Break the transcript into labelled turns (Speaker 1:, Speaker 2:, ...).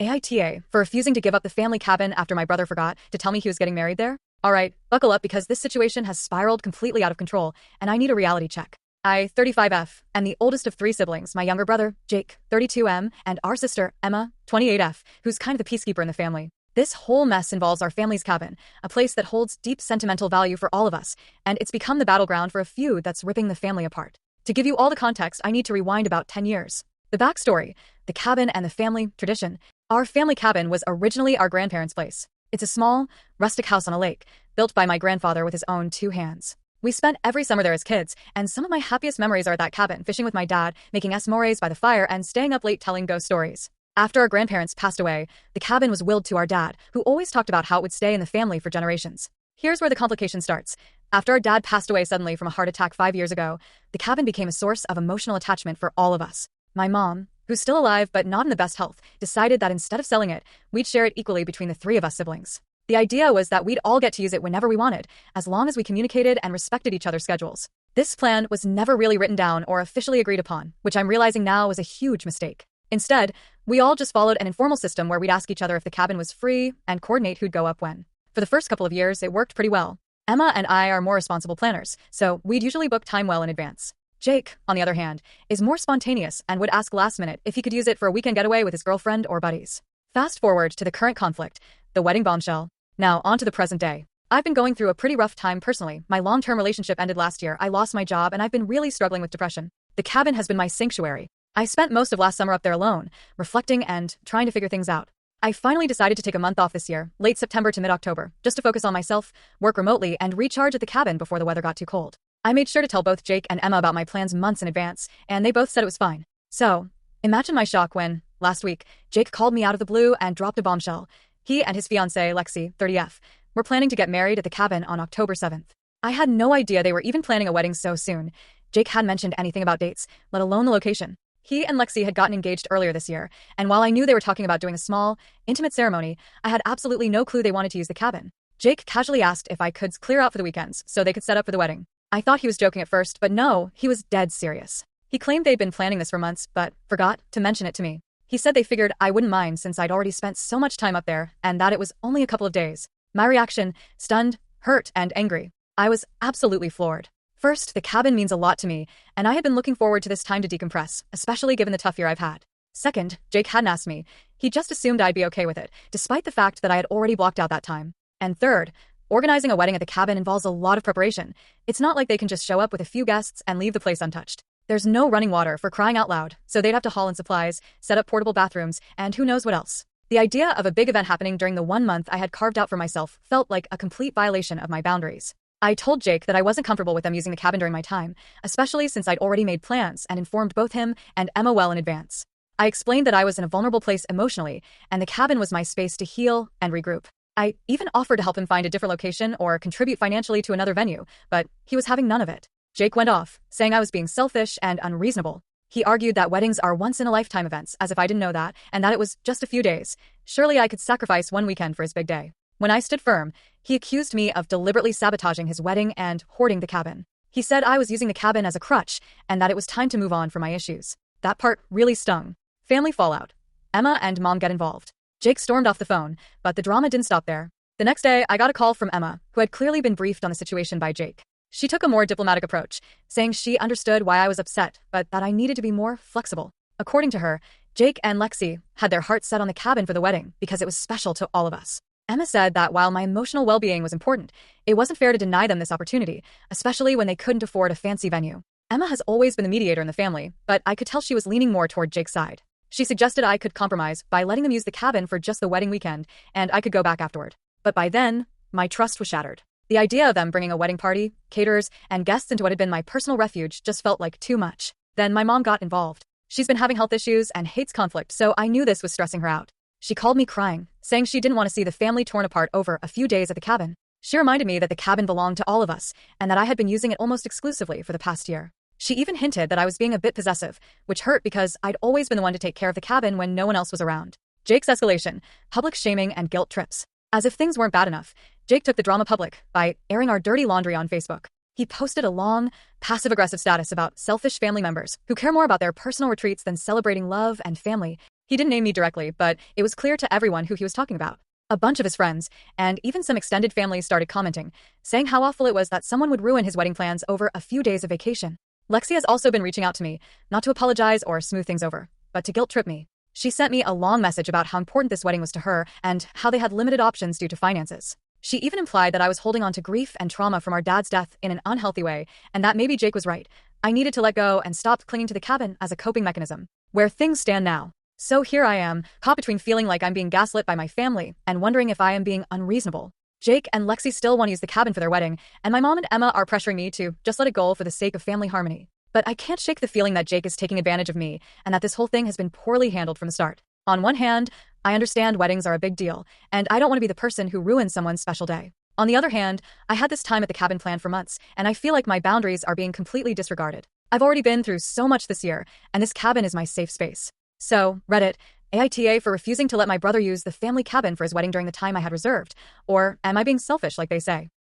Speaker 1: AITA, for refusing to give up the family cabin after my brother forgot to tell me he was getting married there? Alright, buckle up because this situation has spiraled completely out of control, and I need a reality check. I, 35F, am the oldest of three siblings, my younger brother, Jake, 32M, and our sister, Emma, 28F, who's kind of the peacekeeper in the family. This whole mess involves our family's cabin, a place that holds deep sentimental value for all of us, and it's become the battleground for a feud that's ripping the family apart. To give you all the context, I need to rewind about 10 years. The backstory, the cabin and the family tradition. Our family cabin was originally our grandparents' place. It's a small, rustic house on a lake, built by my grandfather with his own two hands. We spent every summer there as kids, and some of my happiest memories are at that cabin, fishing with my dad, making s'mores by the fire, and staying up late telling ghost stories. After our grandparents passed away, the cabin was willed to our dad, who always talked about how it would stay in the family for generations. Here's where the complication starts. After our dad passed away suddenly from a heart attack 5 years ago, the cabin became a source of emotional attachment for all of us. My mom, who's still alive but not in the best health, decided that instead of selling it, we'd share it equally between the three of us siblings. The idea was that we'd all get to use it whenever we wanted, as long as we communicated and respected each other's schedules. This plan was never really written down or officially agreed upon, which I'm realizing now was a huge mistake. Instead, we all just followed an informal system where we'd ask each other if the cabin was free and coordinate who'd go up when. For the first couple of years, it worked pretty well. Emma and I are more responsible planners, so we'd usually book time well in advance. Jake, on the other hand, is more spontaneous and would ask last minute if he could use it for a weekend getaway with his girlfriend or buddies. Fast forward to the current conflict, the wedding bombshell. Now, on to the present day. I've been going through a pretty rough time personally. My long-term relationship ended last year, I lost my job, and I've been really struggling with depression. The cabin has been my sanctuary. I spent most of last summer up there alone, reflecting and trying to figure things out. I finally decided to take a month off this year, late September to mid-October, just to focus on myself, work remotely, and recharge at the cabin before the weather got too cold. I made sure to tell both Jake and Emma about my plans months in advance, and they both said it was fine. So, imagine my shock when, last week, Jake called me out of the blue and dropped a bombshell. He and his fiancée, Lexi, 30F, were planning to get married at the cabin on October 7th. I had no idea they were even planning a wedding so soon. Jake hadn't mentioned anything about dates, let alone the location. He and Lexi had gotten engaged earlier this year, and while I knew they were talking about doing a small, intimate ceremony, I had absolutely no clue they wanted to use the cabin. Jake casually asked if I could clear out for the weekends so they could set up for the wedding. I thought he was joking at first, but no, he was dead serious. He claimed they'd been planning this for months, but forgot to mention it to me. He said they figured I wouldn't mind since I'd already spent so much time up there, and that it was only a couple of days. My reaction, stunned, hurt, and angry. I was absolutely floored. First, the cabin means a lot to me, and I had been looking forward to this time to decompress, especially given the tough year I've had. Second, Jake hadn't asked me. He just assumed I'd be okay with it, despite the fact that I had already blocked out that time. And third, organizing a wedding at the cabin involves a lot of preparation. It's not like they can just show up with a few guests and leave the place untouched. There's no running water for crying out loud, so they'd have to haul in supplies, set up portable bathrooms, and who knows what else. The idea of a big event happening during the 1 month I had carved out for myself felt like a complete violation of my boundaries. I told Jake that I wasn't comfortable with them using the cabin during my time, especially since I'd already made plans and informed both him and Emma well in advance. I explained that I was in a vulnerable place emotionally, and the cabin was my space to heal and regroup. I even offered to help him find a different location or contribute financially to another venue, but he was having none of it. Jake went off, saying I was being selfish and unreasonable. He argued that weddings are once-in-a-lifetime events, as if I didn't know that, and that it was just a few days. Surely I could sacrifice one weekend for his big day. When I stood firm, he accused me of deliberately sabotaging his wedding and hoarding the cabin. He said I was using the cabin as a crutch and that it was time to move on from my issues. That part really stung. Family fallout. Emma and Mom get involved. Jake stormed off the phone, but the drama didn't stop there. The next day, I got a call from Emma, who had clearly been briefed on the situation by Jake. She took a more diplomatic approach, saying she understood why I was upset, but that I needed to be more flexible. According to her, Jake and Lexi had their hearts set on the cabin for the wedding because it was special to all of us. Emma said that while my emotional well-being was important, it wasn't fair to deny them this opportunity, especially when they couldn't afford a fancy venue. Emma has always been the mediator in the family, but I could tell she was leaning more toward Jake's side. She suggested I could compromise by letting them use the cabin for just the wedding weekend, and I could go back afterward. But by then, my trust was shattered. The idea of them bringing a wedding party, caterers, and guests into what had been my personal refuge just felt like too much. Then my mom got involved. She's been having health issues and hates conflict, so I knew this was stressing her out. She called me crying, saying she didn't want to see the family torn apart over a few days at the cabin. She reminded me that the cabin belonged to all of us, and that I had been using it almost exclusively for the past year. She even hinted that I was being a bit possessive, which hurt because I'd always been the one to take care of the cabin when no one else was around. Jake's escalation, public shaming, and guilt trips. As if things weren't bad enough, Jake took the drama public by airing our dirty laundry on Facebook. He posted a long, passive-aggressive status about selfish family members who care more about their personal retreats than celebrating love and family. He didn't name me directly, but it was clear to everyone who he was talking about. A bunch of his friends, and even some extended families started commenting, saying how awful it was that someone would ruin his wedding plans over a few days of vacation. Lexi has also been reaching out to me, not to apologize or smooth things over, but to guilt trip me. She sent me a long message about how important this wedding was to her and how they had limited options due to finances. She even implied that I was holding on to grief and trauma from our dad's death in an unhealthy way, and that maybe Jake was right. I needed to let go and stop clinging to the cabin as a coping mechanism. Where things stand now. So here I am, caught between feeling like I'm being gaslit by my family and wondering if I am being unreasonable. Jake and Lexi still want to use the cabin for their wedding, and my mom and Emma are pressuring me to just let it go for the sake of family harmony. But I can't shake the feeling that Jake is taking advantage of me and that this whole thing has been poorly handled from the start. On one hand, I understand weddings are a big deal, and I don't want to be the person who ruins someone's special day. On the other hand, I had this time at the cabin planned for months, and I feel like my boundaries are being completely disregarded. I've already been through so much this year, and this cabin is my safe space. So, Reddit, AITA for refusing to let my brother use the family cabin for his wedding during the time I had reserved. Or am I being selfish like they say?